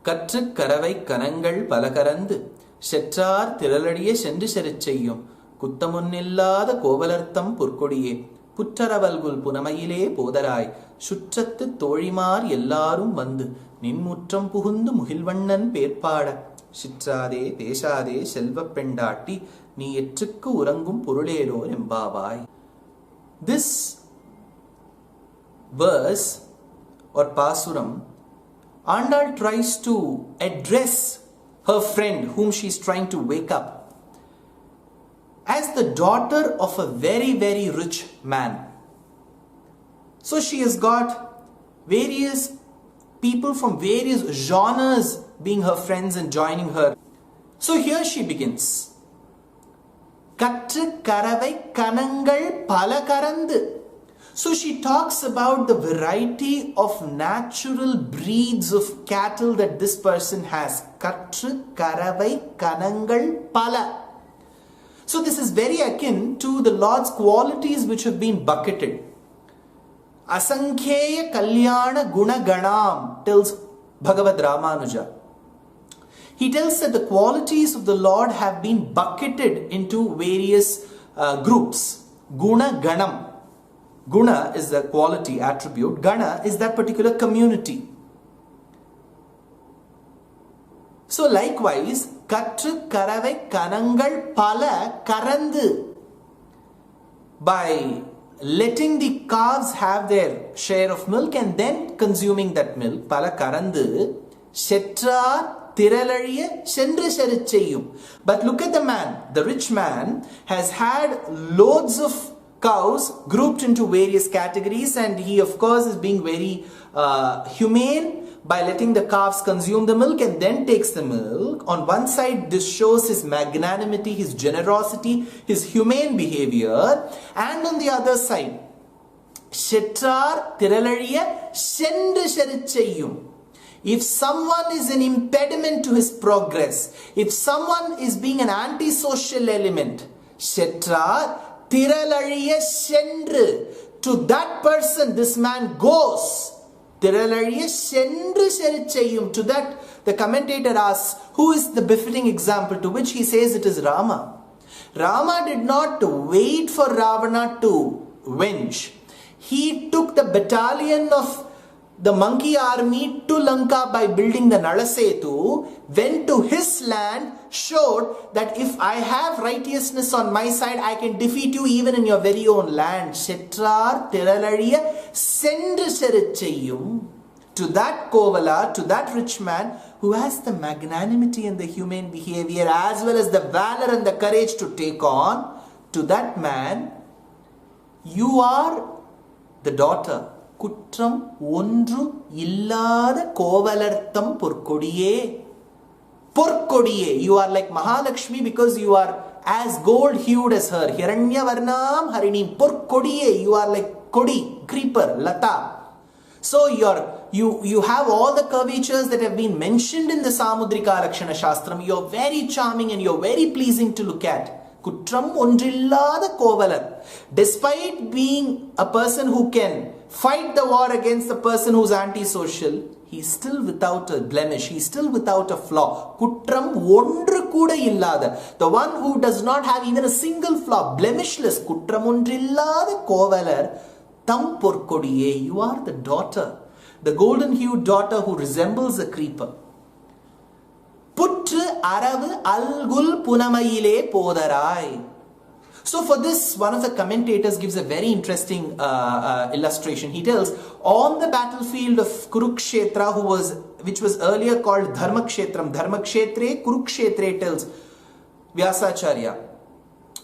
கற்றுக் கரவை கனங்கள் பலகரந்து செற்றார் திரளடிய சென்று செருச் செய்யும் குத்தமுன்னில்லாத கோவலர்த்தம் பொற்கொடியே புற்றரவல்குல் புனமையிலே போதராய் சுற்றத்து தோழிமார் எல்லாரும் வந்து நின்முற்றம் புகுந்து முகில்வண்ணன் பேர்பாட சிற்றாதே பேசாதே செல்வப் பெண்டாட்டி நீ எற்றுக்கு உறங்கும் பொருளேலோ எம்பாவாய். This verse or pasuram, Andal tries to address her friend whom she is trying to wake up as the daughter of a very, very rich man. So she has got various people from various genres being her friends and joining her. So here she begins. Katru karavai kanangal palakarandu. So she talks about the variety of natural breeds of cattle that this person has. Katru karavai kanangal pala. So this is very akin to the Lord's qualities which have been bucketed. Asankheya kalyana guna ganam, tells Bhagavad Ramanuja. He tells that the qualities of the Lord have been bucketed into various groups. Guna ganam. Guna is the quality attribute. Gana is that particular community. So likewise, Katru karavai kanangal pala karandu. By letting the calves have their share of milk and then consuming that milk, pala karandu, shetrar tiralaliya sendru sericheyum. But look at the man. The rich man has had loads of cows grouped into various categories, and he of course is being very humane by letting the calves consume the milk and then takes the milk. On one side, this shows his magnanimity, his generosity, his humane behavior, and on the other side, shetrar tiralaliya sendru sericheyum. If someone is an impediment to his progress, if someone is being an antisocial element, shetrar tiralaliya sendru, to that person this man goes. Tiralaliya sendru sericheyum. To that the commentator asks, who is the befitting example? To which he says it is Rama. Rama did not wait for Ravana to venge. He took the battalion of the monkey army to Lanka by building the Nalasetu, went to his land, showed that if I have righteousness on my side, I can defeat you even in your very own land. Shetrar tiralaliya sendru sericheyum. To that kovala, to that rich man who has the magnanimity and the humane behavior as well as the valor and the courage to take on, to that man, you are the daughter. குற்றம் ஒன்று இல்லாத கோவலர்த்தம் பொற்கொடியே. பொற்கொடியே. You are like Mahalakshmi because you are as gold hued as her. Hiranya varnam harinim பொற்கொடியே. You are like kodi, creeper, lata. So you have all the curvatures that have been mentioned in the Samudrika Lakshana Shastram. You're very charming and you're very pleasing to look at. Kutram ondrillada kovalar. Despite being a person who can fight the war against the person who's antisocial, he's still without a blemish, he's still without a flaw. Kutram ondru kuda illada. The one who does not have even a single flaw, blemishless. Kutram ondrillada kovalar tam porkodiye. You are the daughter, the golden hued daughter who resembles a creeper. Putru aravu algul punamayile podarai. So for this, one of the commentators gives a very interesting illustration. He tells, on the battlefield of Kurukshetra, which was earlier called Dharmakshetram, Dharmakshetre, Kurukshetre, tells Vyasacharya.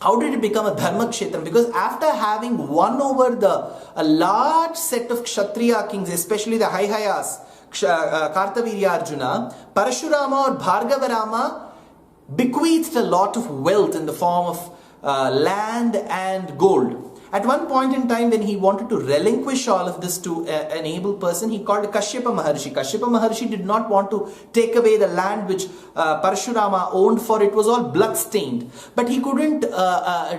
How did it become a Dharmakshetram? Because after having won over a large set of Kshatriya kings, especially the Haihayas, Kartavirya Arjuna, Parashurama or Bhargavarama bequeathed a lot of wealth in the form of land and gold. At one point in time, when he wanted to relinquish all of this to an able person, he called Kashyapa Maharshi. Kashyapa Maharshi did not want to take away the land which Parashurama owned, for it was all blood stained. But he couldn't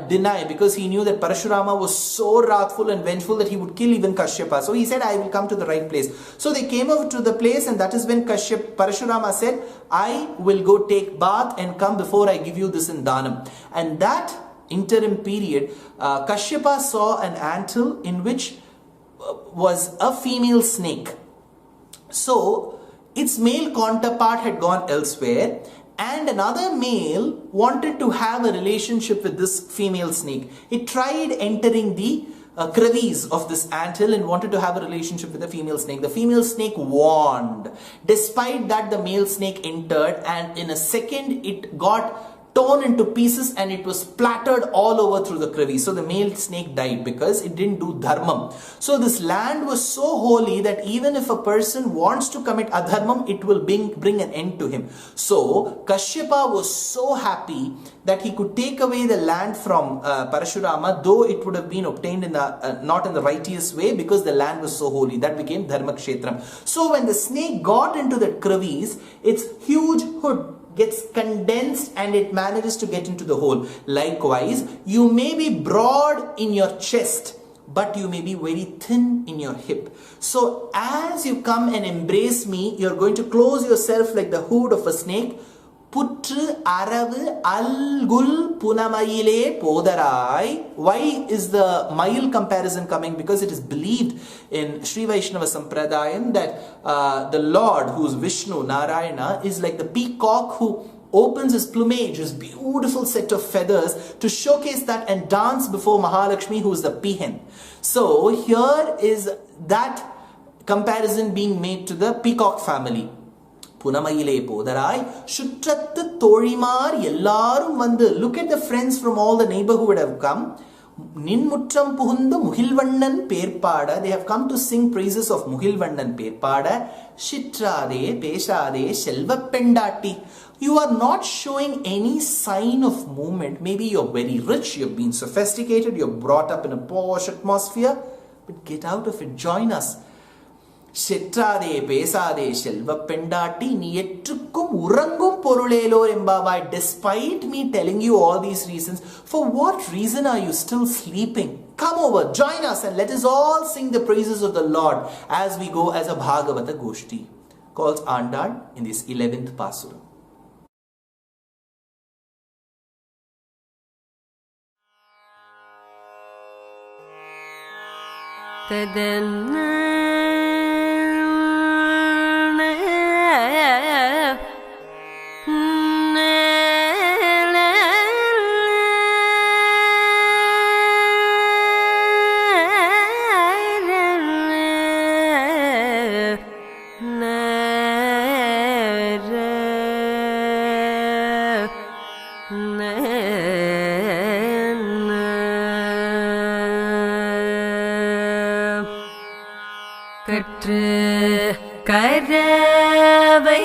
deny, because he knew that Parashurama was so wrathful and vengeful that he would kill even Kashyapa. So he said, I will come to the right place. So they came over to the place, and that is when Parashurama said, I will go take bath and come before I give you this in Dhanam. And that interim period, Kashyapa saw an anthill in which was a female snake. So its male counterpart had gone elsewhere, and another male wanted to have a relationship with this female snake. It tried entering the crevice of this anthill and wanted to have a relationship with the female snake. The female snake warned. Despite that, the male snake entered, and in a second it got torn into pieces and it was splattered all over through the crevice. So the male snake died because it didn't do dharmam. So this land was so holy that even if a person wants to commit adharmam, it will bring an end to him. So Kashyapa was so happy that he could take away the land from Parashurama, though it would have been obtained in the not in the righteous way, because the land was so holy. That became Dharma Kshetram. So when the snake got into that crevice, its huge hood gets condensed and it manages to get into the hole. Likewise, you may be broad in your chest, but you may be very thin in your hip. So as you come and embrace me, you're going to close yourself like the hood of a snake. Putru aravu algul punamayile podarai. Why is the mile comparison coming? Because it is believed in Sri Vaishnava Sampradayam that the Lord, who is Vishnu, Narayana, is like the peacock who opens his plumage, his beautiful set of feathers, to showcase that and dance before Mahalakshmi, who is the peahen. So here is that comparison being made to the peacock family. Punamayile podarai, Shutrattu Torimar Yellarum Vandu. Look at the friends from all the neighborhood have come. Ninmutram Puhundu Muhilvannan Perpada. They have come to sing praises of Muhilvannan Perpada. Shitrade, Peshade, Shelva Pendati. You are not showing any sign of movement. Maybe you're very rich, you've been sophisticated, you're brought up in a posh atmosphere. But get out of it, join us. Shetrade, Pesade, Shelva Pendati, Nietrukkum Urangum Porulelo Embavai. Despite me telling you all these reasons, for what reason are you still sleeping? Come over, join us, and let us all sing the praises of the Lord as we go as a Bhagavata Goshti, called Andal in this 11th Pasura. Karavai